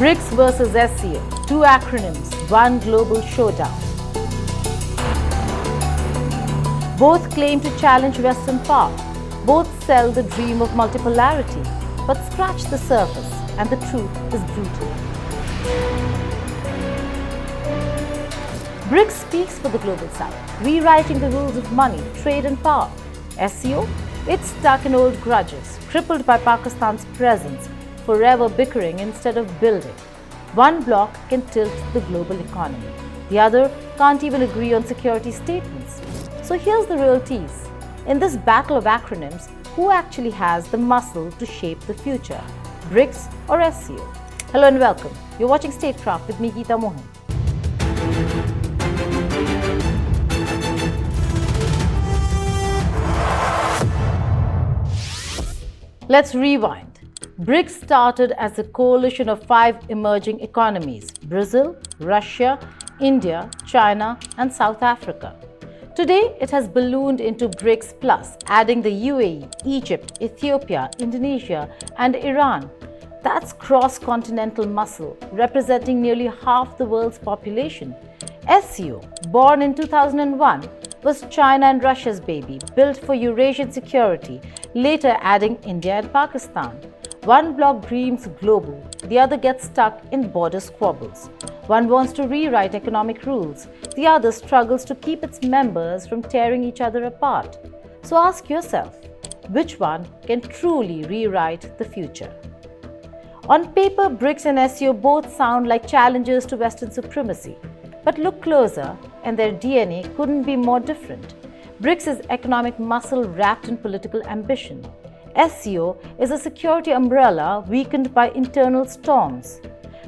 BRICS versus SCO, two acronyms, one global showdown. Both claim to challenge Western power. Both sell the dream of multipolarity. But scratch the surface and the truth is brutal. BRICS speaks for the Global South, rewriting the rules of money, trade and power. SCO? It's stuck in old grudges, crippled by Pakistan's presence, forever bickering instead of building. One bloc can tilt the global economy. The other can't even agree on security statements. So here's the real tease. In this battle of acronyms, who actually has the muscle to shape the future? BRICS or SCO? Hello and welcome. You're watching Statecraft with me, Geeta Mohan. Let's rewind. BRICS started as a coalition of 5 emerging economies: Brazil, Russia, India, China, and South Africa. Today, it has ballooned into BRICS Plus, adding the UAE, Egypt, Ethiopia, Indonesia, and Iran. That's cross-continental muscle, representing nearly half the world's population. SCO, born in 2001, was China and Russia's baby, built for Eurasian security, later adding India and Pakistan. One bloc dreams global, the other gets stuck in border squabbles. One wants to rewrite economic rules, the other struggles to keep its members from tearing each other apart. So ask yourself, which one can truly rewrite the future? On paper, BRICS and SCO both sound like challengers to Western supremacy. But look closer, and their DNA couldn't be more different. BRICS is economic muscle wrapped in political ambition. SCO is a security umbrella weakened by internal storms.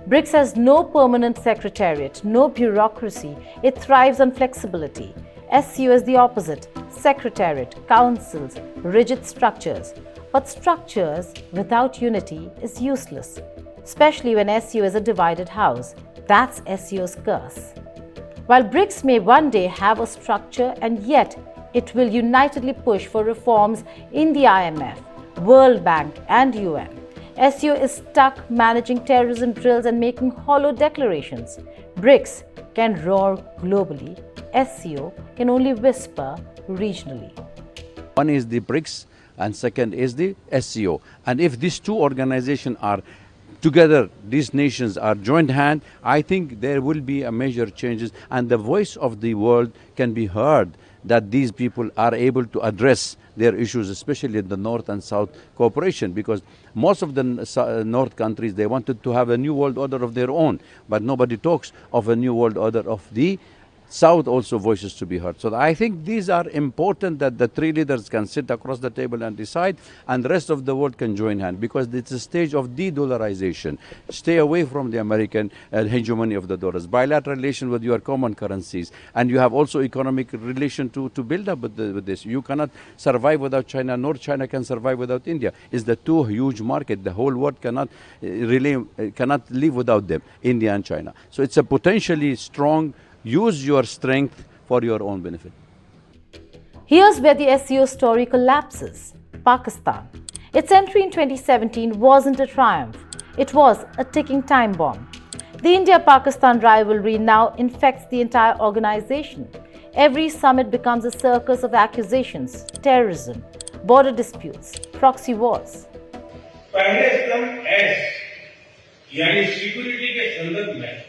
BRICS has no permanent secretariat, no bureaucracy. It thrives on flexibility. SCO is the opposite: secretariat, councils, rigid structures. But structures without unity is useless, especially when SCO is a divided house. That's SCO's curse. While BRICS may one day have a structure, and yet it will unitedly push for reforms in the IMF, World Bank, and UN. SCO is stuck managing terrorism drills and making hollow declarations. BRICS can roar globally. SCO can only whisper regionally. One is the BRICS and second is the SCO. And if these two organizations are together, these nations are joined hand, I think there will be a major changes and the voice of the world can be heard, that these people are able to address their issues, especially in the North and South cooperation, because most of the North countries, they wanted to have a new world order of their own, but nobody talks of a new world order of the South also voices to be heard. So I think these are important, that the three leaders can sit across the table and decide, and the rest of the world can join hand, because it's a stage of de-dollarization. Stay away from the American hegemony of the dollars. Bilateral relation with your common currencies, and you have also economic relation to build up with this. You cannot survive without China, nor China can survive without India. It's the two huge markets. The whole world cannot live without them, India and China. So it's a potentially strong. Use your strength for your own benefit. Here's where the SCO story collapses. Pakistan. Its entry in 2017 wasn't a triumph. It was a ticking time bomb. The India-Pakistan rivalry now infects the entire organization. Every summit becomes a circus of accusations, terrorism, border disputes, proxy wars. पहले स्तंभ S यानी security के संदर्भ में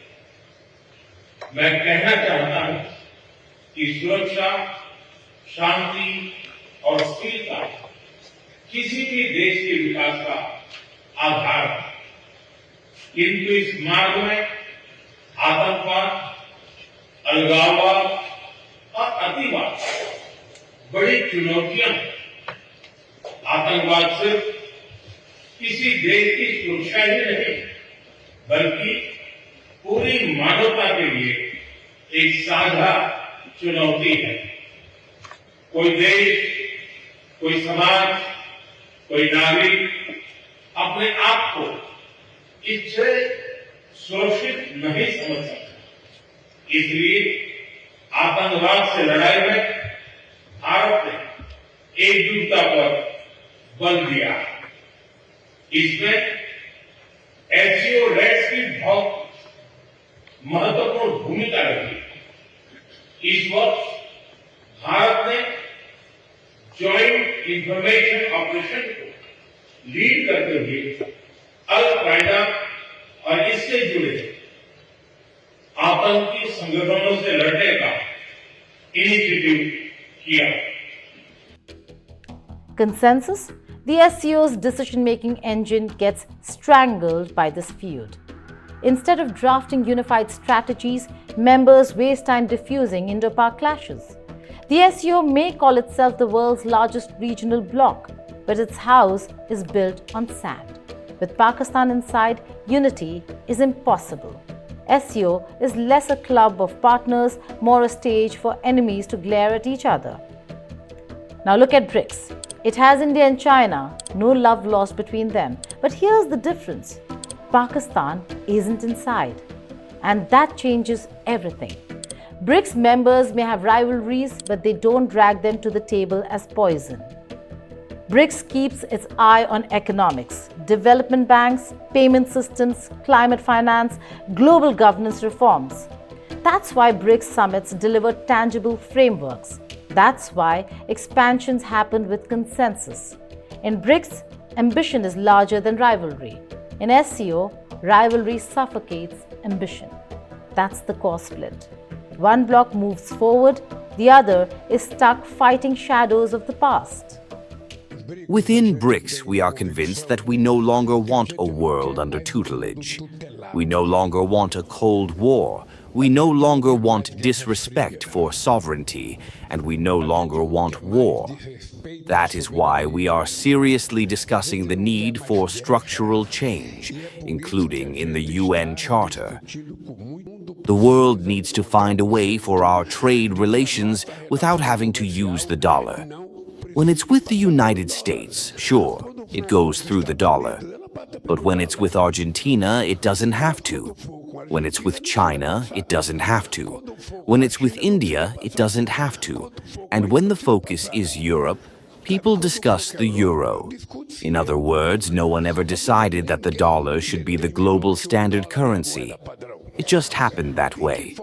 मैं कहना चाहता हूं कि सुरक्षा, शांति और स्थिरता किसी भी देश के विकास का आधार है। किंतु इस मार्ग में आतंकवाद, अलगाववाद और अतिवाद बड़ी चुनौतियां हैं। आतंकवाद सिर्फ किसी देश की सुरक्षा ही नहीं, बल्कि पूरी मानवता के लिए एक साझा चुनौती है। कोई देश, कोई समाज, कोई नागरिक अपने आप को इससे सुरक्षित नहीं समझ सकता। इसलिए आतंकवाद से लड़ाई में भारत ने एकजुटता पर बल दिया। इसमें एससीओ लेट्स की बहुत महत्वपूर्ण भूमिका रही। इस वर्ष भारत ने जॉइंट इंफॉर्मेशन ऑपरेशन को लीड करते हुए अल कायदा और इससे जुड़े आतंकी संगठनों से लड़ने का इनिशिएटिव किया। Consensus? The SCO's decision-making engine gets strangled by this feud. Instead of drafting unified strategies, members waste time diffusing Indo-Pak clashes. The SCO may call itself the world's largest regional bloc, but its house is built on sand. With Pakistan inside, unity is impossible. SCO is less a club of partners, more a stage for enemies to glare at each other. Now look at BRICS. It has India and China, no love lost between them. But here's the difference. Pakistan isn't inside. And that changes everything. BRICS members may have rivalries, but they don't drag them to the table as poison. BRICS keeps its eye on economics, development banks, payment systems, climate finance, global governance reforms. That's why BRICS summits deliver tangible frameworks. That's why expansions happen with consensus. In BRICS, ambition is larger than rivalry. In SCO, rivalry suffocates ambition. That's the core split. One bloc moves forward, the other is stuck fighting shadows of the past. Within BRICS, we are convinced that we no longer want a world under tutelage. We no longer want a Cold War. We no longer want disrespect for sovereignty, and we no longer want war. That is why we are seriously discussing the need for structural change, including in the UN Charter. The world needs to find a way for our trade relations without having to use the dollar. When it's with the United States, sure, it goes through the dollar. But when it's with Argentina, it doesn't have to. When it's with China, it doesn't have to. When it's with India, it doesn't have to. And when the focus is Europe, people discuss the euro. In other words, no one ever decided that the dollar should be the global standard currency. It just happened that way.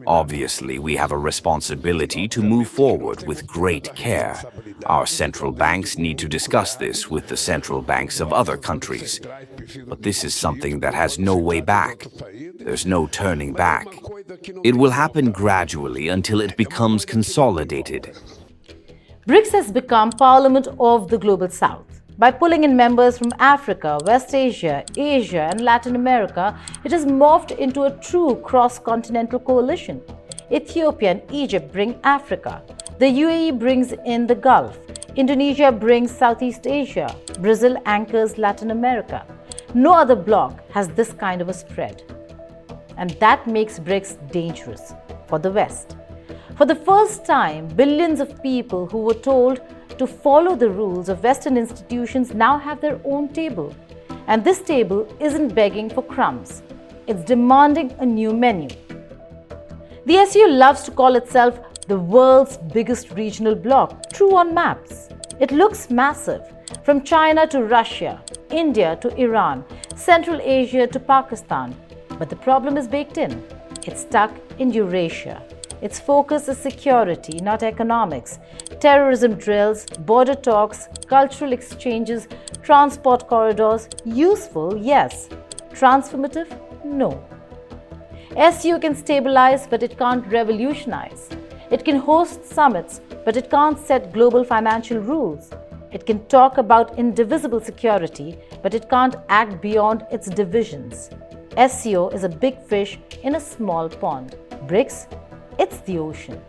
Obviously, we have a responsibility to move forward with great care. Our central banks need to discuss this with the central banks of other countries. But this is something that has no way back. There's no turning back. It will happen gradually until it becomes consolidated. BRICS has become Parliament of the Global South. By pulling in members from Africa, West Asia, Asia, and Latin America, it has morphed into a true cross-continental coalition. Ethiopia and Egypt bring Africa. The UAE brings in the Gulf. Indonesia brings Southeast Asia. Brazil anchors Latin America. No other bloc has this kind of a spread. And that makes BRICS dangerous for the West. For the first time, billions of people who were told to follow the rules of Western institutions now have their own table. And this table isn't begging for crumbs. It's demanding a new menu. The SCO loves to call itself the world's biggest regional bloc, true on maps. It looks massive, from China to Russia, India to Iran, Central Asia to Pakistan. But the problem is baked in. It's stuck in Eurasia. Its focus is security, not economics. Terrorism drills, border talks, cultural exchanges, transport corridors. Useful, yes. Transformative, no. SCO can stabilize, but it can't revolutionize. It can host summits, but it can't set global financial rules. It can talk about indivisible security, but it can't act beyond its divisions. SCO is a big fish in a small pond. BRICS, it's the ocean.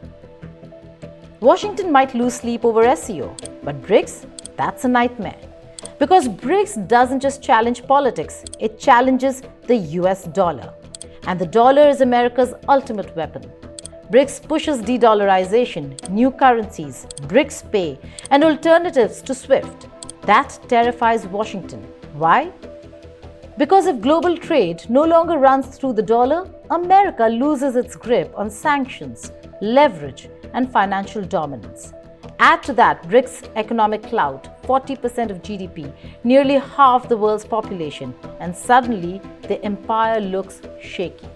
Washington might lose sleep over SCO, but BRICS, that's a nightmare. Because BRICS doesn't just challenge politics, it challenges the US dollar. And the dollar is America's ultimate weapon. BRICS pushes de-dollarization, new currencies, BRICS Pay, and alternatives to SWIFT. That terrifies Washington. Why? Because if global trade no longer runs through the dollar, America loses its grip on sanctions, leverage, and financial dominance. Add to that BRICS' economic clout, 40% of GDP, nearly half the world's population, and suddenly the empire looks shaky.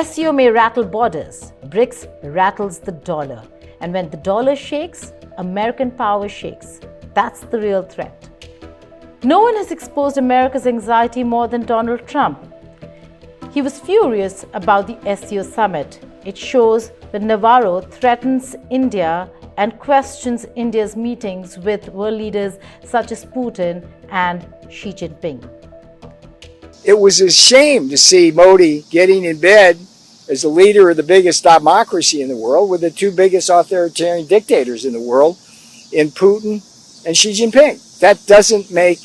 SCO may rattle borders, BRICS rattles the dollar. And when the dollar shakes, American power shakes. That's the real threat. No one has exposed America's anxiety more than Donald Trump. He was furious about the SCO summit. It shows when Navarro threatens India and questions India's meetings with world leaders such as Putin and Xi Jinping. It was a shame to see Modi getting in bed as the leader of the biggest democracy in the world with the two biggest authoritarian dictators in the world, in Putin and Xi Jinping. That doesn't make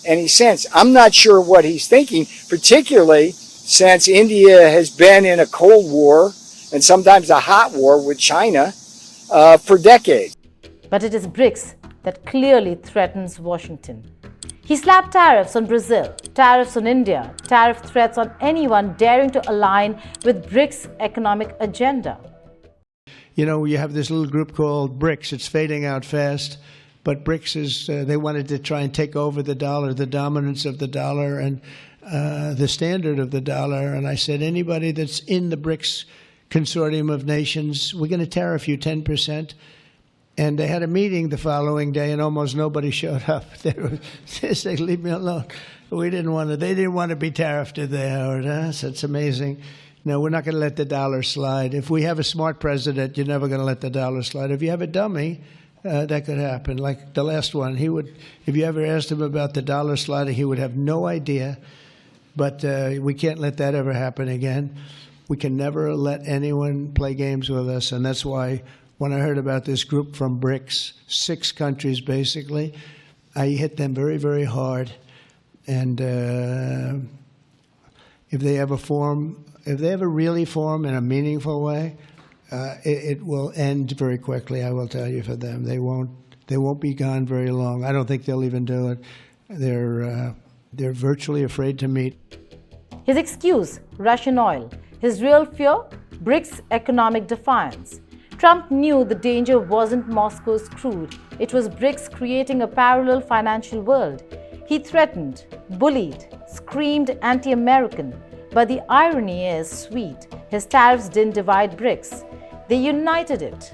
any sense. I'm not sure what he's thinking, particularly since India has been in a Cold War and sometimes a hot war with China for decades. But it is BRICS that clearly threatens Washington. He slapped tariffs on Brazil, tariffs on India, tariff threats on anyone daring to align with BRICS' economic agenda. You know, you have this little group called BRICS. It's fading out fast, but BRICS is, they wanted to try and take over the dollar, the dominance of the dollar and the standard of the dollar. And I said, anybody that's in the BRICS consortium of nations, we're going to tariff you 10%. And they had a meeting the following day, and almost nobody showed up. They said, leave me alone. They didn't want to be tariffed, did they, Howard? Huh? So it's amazing. No, we're not going to let the dollar slide. If we have a smart president, you're never going to let the dollar slide. If you have a dummy, that could happen. Like the last one, he would, if you ever asked him about the dollar sliding, he would have no idea. But we can't let that ever happen again. We can never let anyone play games with us, and that's why when I heard about this group from BRICS, 6 countries basically, I hit them very, very hard. And if they ever really form in a meaningful way, it will end very quickly, I will tell you, for them. They won't be gone very long. I don't think they'll even do it. They're virtually afraid to meet. His excuse, Russian oil. His real fear, BRICS economic defiance. Trump knew the danger wasn't Moscow's crude. It was BRICS creating a parallel financial world. He threatened, bullied, screamed anti-American. But the irony is sweet. His tariffs didn't divide BRICS. They united it.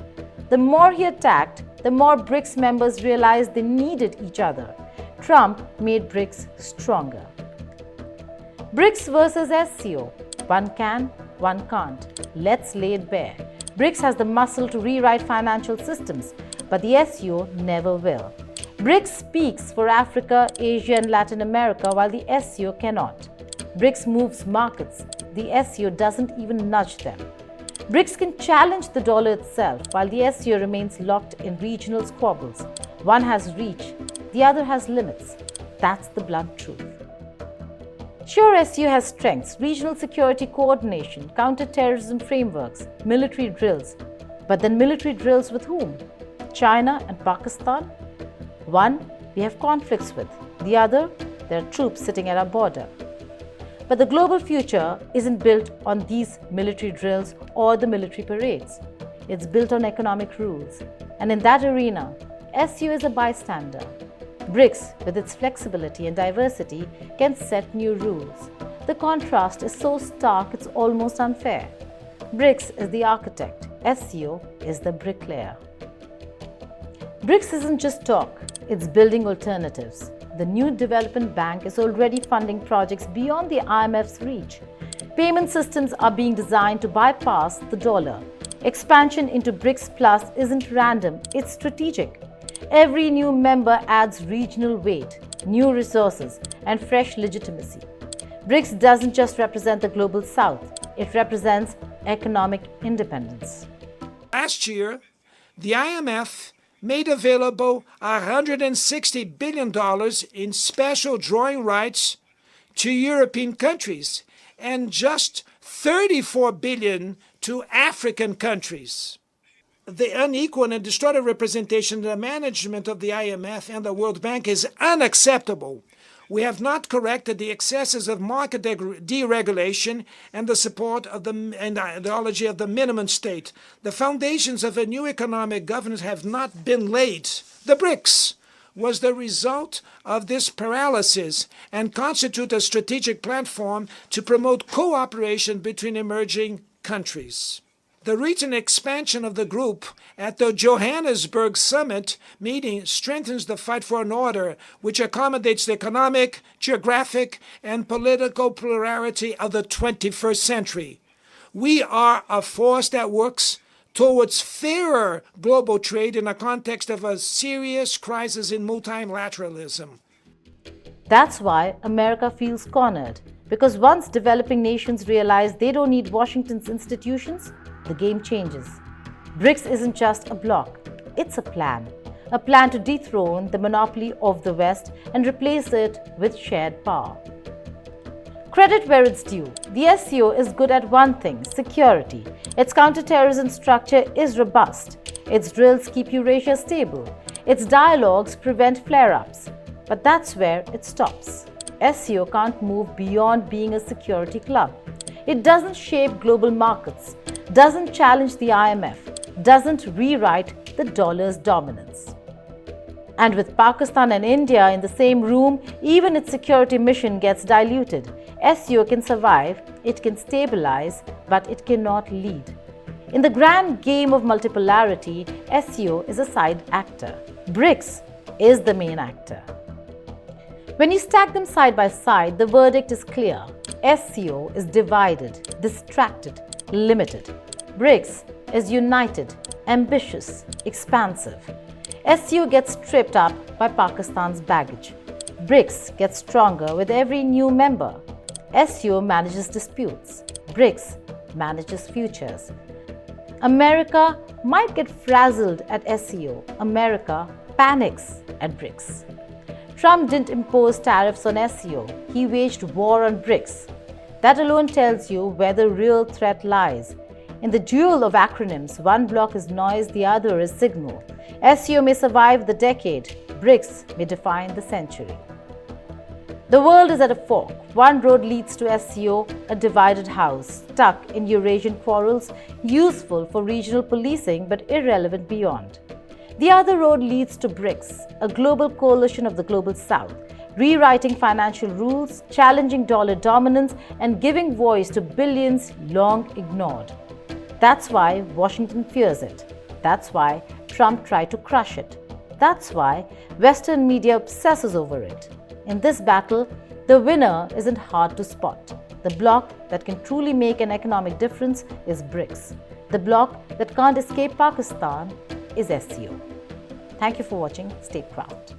The more he attacked, the more BRICS members realized they needed each other. Trump made BRICS stronger. BRICS versus SCO. One can, one can't. Let's lay it bare. BRICS has the muscle to rewrite financial systems, but the SCO never will. BRICS speaks for Africa, Asia, and Latin America, while the SCO cannot. BRICS moves markets. The SCO doesn't even nudge them. BRICS can challenge the dollar itself, while the SCO remains locked in regional squabbles. One has reach, the other has limits. That's the blunt truth. Sure, SCO has strengths, regional security coordination, counter-terrorism frameworks, military drills. But then military drills with whom? China and Pakistan? One, we have conflicts with. The other, there are troops sitting at our border. But the global future isn't built on these military drills or the military parades. It's built on economic rules. And in that arena, SCO is a bystander. BRICS, with its flexibility and diversity, can set new rules. The contrast is so stark it's almost unfair. BRICS is the architect, SCO is the bricklayer. BRICS isn't just talk, it's building alternatives. The new development bank is already funding projects beyond the IMF's reach. Payment systems are being designed to bypass the dollar. Expansion into BRICS Plus isn't random, it's strategic. Every new member adds regional weight, new resources, and fresh legitimacy. BRICS doesn't just represent the global south, it represents economic independence. Last year, the IMF made available $160 billion in special drawing rights to European countries and just $34 billion to African countries. The unequal and distorted representation of the management of the IMF and the World Bank is unacceptable. We have not corrected the excesses of market deregulation and the support of the ideology of the minimum state. The foundations of a new economic governance have not been laid. The BRICS was the result of this paralysis and constitute a strategic platform to promote cooperation between emerging countries. The recent expansion of the group at the Johannesburg Summit meeting strengthens the fight for an order which accommodates the economic, geographic, and political plurality of the 21st century. We are a force that works towards fairer global trade in the context of a serious crisis in multilateralism. That's why America feels cornered, because once developing nations realize they don't need Washington's institutions, the game changes. BRICS isn't just a bloc, it's a plan to dethrone the monopoly of the West and replace it with shared power. Credit where it's due. The SCO is good at one thing: security. Its counterterrorism structure is robust. Its drills keep Eurasia stable. Its dialogues prevent flare-ups. But that's where it stops. SCO can't move beyond being a security club. It doesn't shape global markets, doesn't challenge the IMF, doesn't rewrite the dollar's dominance. And with Pakistan and India in the same room, even its security mission gets diluted. SCO can survive, it can stabilize, but it cannot lead. In the grand game of multipolarity, SCO is a side actor. BRICS is the main actor. When you stack them side by side, the verdict is clear. SCO is divided, distracted, limited. BRICS is united, ambitious, expansive. SCO gets tripped up by Pakistan's baggage. BRICS gets stronger with every new member. SCO manages disputes. BRICS manages futures. America might get frazzled at SCO. America panics at BRICS. Trump didn't impose tariffs on SCO. He waged war on BRICS. That alone tells you where the real threat lies. In the duel of acronyms, one bloc is noise, the other is signal. SCO may survive the decade. BRICS may define the century. The world is at a fork. One road leads to SCO, a divided house, stuck in Eurasian quarrels, useful for regional policing but irrelevant beyond. The other road leads to BRICS, a global coalition of the global south, rewriting financial rules, challenging dollar dominance, and giving voice to billions long ignored. That's why Washington fears it. That's why Trump tried to crush it. That's why Western media obsesses over it. In this battle, the winner isn't hard to spot. The bloc that can truly make an economic difference is BRICS. The bloc that can't escape Pakistan is SCO. Thank you for watching Statecraft.